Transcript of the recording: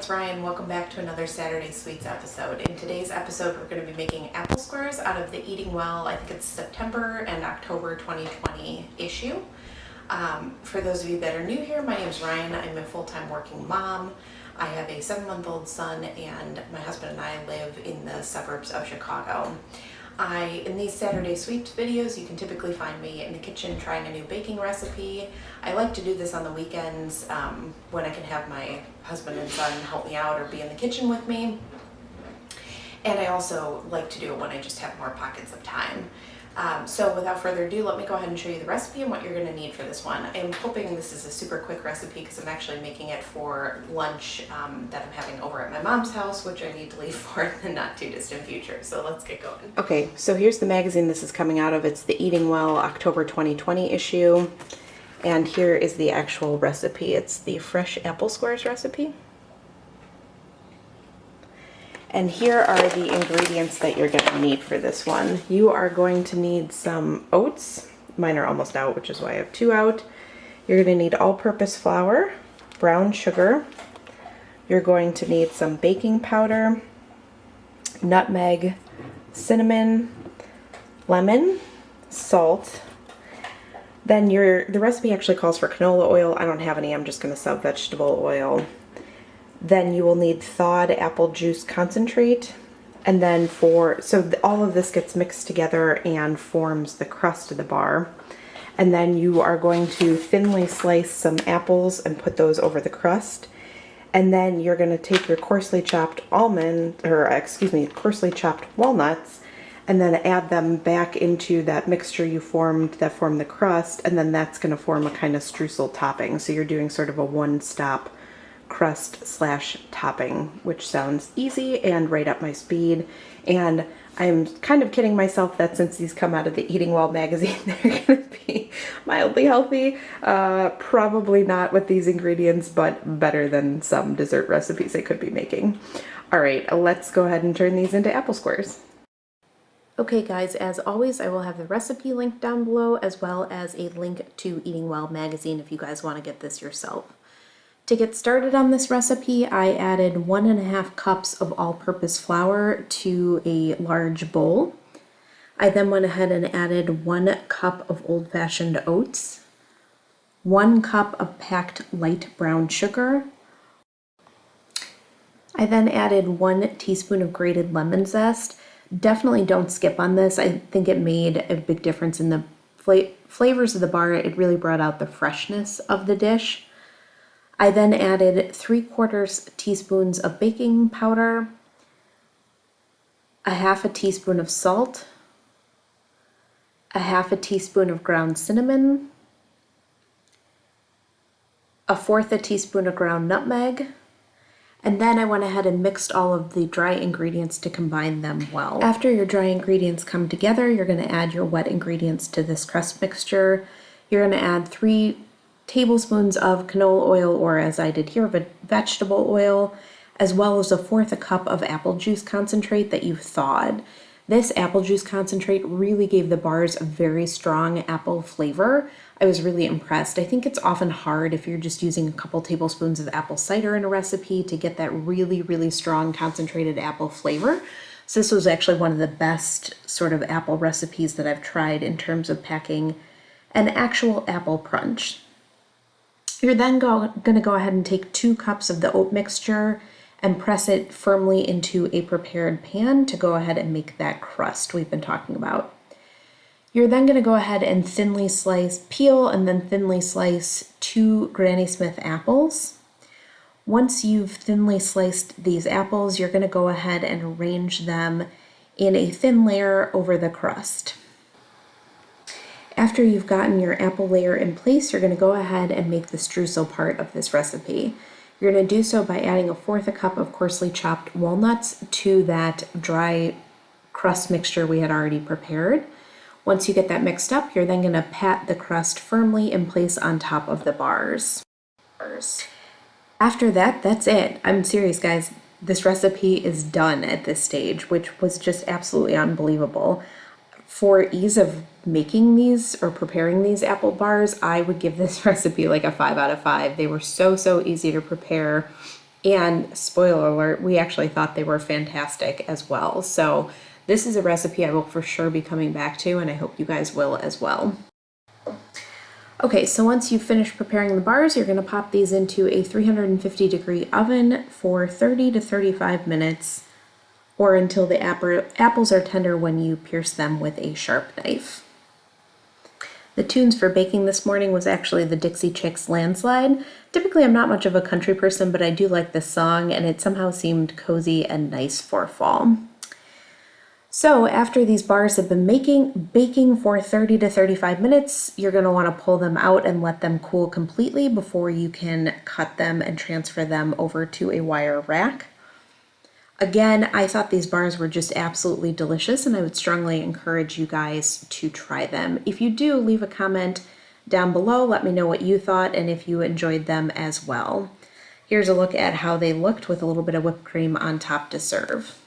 it's Ryan. Welcome back to another Saturday Sweets episode. In today's episode, we're going to be making apple squares out of the Eating Well, I think it's September and October 2020 issue. For those of you that are new here, my name is Ryan. I'm a full-time working mom. I have a 7-month-old son, and my husband and I live in the suburbs of Chicago. In these Saturday Sweets videos, you can typically find me in the kitchen trying a new baking recipe. I like to do this on the weekends when I can have my husband and son help me out or be in the kitchen with me. And I also like to do it when I just have more pockets of time. So without further ado, let me go ahead and show you the recipe and what you're going to need for this one. I'm hoping this is a super quick recipe because I'm actually making it for lunch that I'm having over at my mom's house, which I need to leave for in the not too distant future. So let's get going. Okay, so here's the magazine this is coming out of. It's the Eating Well October 2020 issue. And here is the actual recipe. It's the fresh apple squares recipe. And here are the ingredients that you're going to need for this one. You are going to need some oats. Mine are almost out, which is why I have 2 out. You're going to need all-purpose flour, brown sugar. You're going to need some baking powder, nutmeg, cinnamon, lemon, salt. Then the recipe actually calls for canola oil. I don't have any. I'm just going to sub vegetable oil. Then you will need thawed apple juice concentrate. And then all of this gets mixed together and forms the crust of the bar. And then you are going to thinly slice some apples and put those over the crust. And then you're going to take your coarsely chopped coarsely chopped walnuts and then add them back into that mixture you formed that formed the crust. And then that's going to form a kind of streusel topping. So you're doing sort of a one-stop crust/topping, which sounds easy and right up my speed. And I'm kind of kidding myself that since these come out of the Eating Well magazine, they're going to be mildly healthy. Probably not with these ingredients, but better than some dessert recipes I could be making. All right, let's go ahead and turn these into apple squares. Okay guys, as always, I will have the recipe linked down below as well as a link to Eating Well magazine if you guys want to get this yourself. To get started on this recipe, I added 1.5 cups of all-purpose flour to a large bowl. I then went ahead and added 1 cup of old-fashioned oats, 1 cup of packed light brown sugar. I then added 1 teaspoon of grated lemon zest. Definitely don't skip on this. I think it made a big difference in the flavors of the bar. It really brought out the freshness of the dish. I then added 3/4 teaspoons of baking powder, 1/2 teaspoon of salt, 1/2 teaspoon of ground cinnamon, 1/4 teaspoon of ground nutmeg, and then I went ahead and mixed all of the dry ingredients to combine them well. After your dry ingredients come together, you're going to add your wet ingredients to this crust mixture. You're going to add 3 tablespoons of canola oil, or as I did here, vegetable oil, as well as 1/4 cup of apple juice concentrate that you've thawed. This apple juice concentrate really gave the bars a very strong apple flavor. I was really impressed. I think it's often hard if you're just using a couple tablespoons of apple cider in a recipe to get that really, really strong concentrated apple flavor. So this was actually one of the best sort of apple recipes that I've tried in terms of packing an actual apple crunch. You're then going to go ahead and take 2 cups of the oat mixture and press it firmly into a prepared pan to go ahead and make that crust we've been talking about. You're then going to go ahead and peel and then thinly slice 2 Granny Smith apples. Once you've thinly sliced these apples, you're going to go ahead and arrange them in a thin layer over the crust. After you've gotten your apple layer in place, you're going to go ahead and make the streusel part of this recipe. You're going to do so by adding 1/4 cup of coarsely chopped walnuts to that dry crust mixture we had already prepared. Once you get that mixed up, you're then going to pat the crust firmly in place on top of the bars. After that, that's it. I'm serious, guys. This recipe is done at this stage, which was just absolutely unbelievable. For ease of making these or preparing these apple bars, I would give this recipe like a 5 out of 5. They were so easy to prepare. And spoiler alert, we actually thought they were fantastic as well. So this is a recipe I will for sure be coming back to, and I hope you guys will as well. Okay, so once you've finished preparing the bars, you're going to pop these into a 350-degree oven for 30 to 35 minutes, or until the apples are tender when you pierce them with a sharp knife. The tunes for baking this morning was actually the Dixie Chicks Landslide. Typically I'm not much of a country person, but I do like this song, and it somehow seemed cozy and nice for fall. So after these bars have been baking for 30 to 35 minutes, you're going to want to pull them out and let them cool completely before you can cut them and transfer them over to a wire rack. Again, I thought these bars were just absolutely delicious, and I would strongly encourage you guys to try them. If you do, leave a comment down below. Let me know what you thought and if you enjoyed them as well. Here's a look at how they looked with a little bit of whipped cream on top to serve.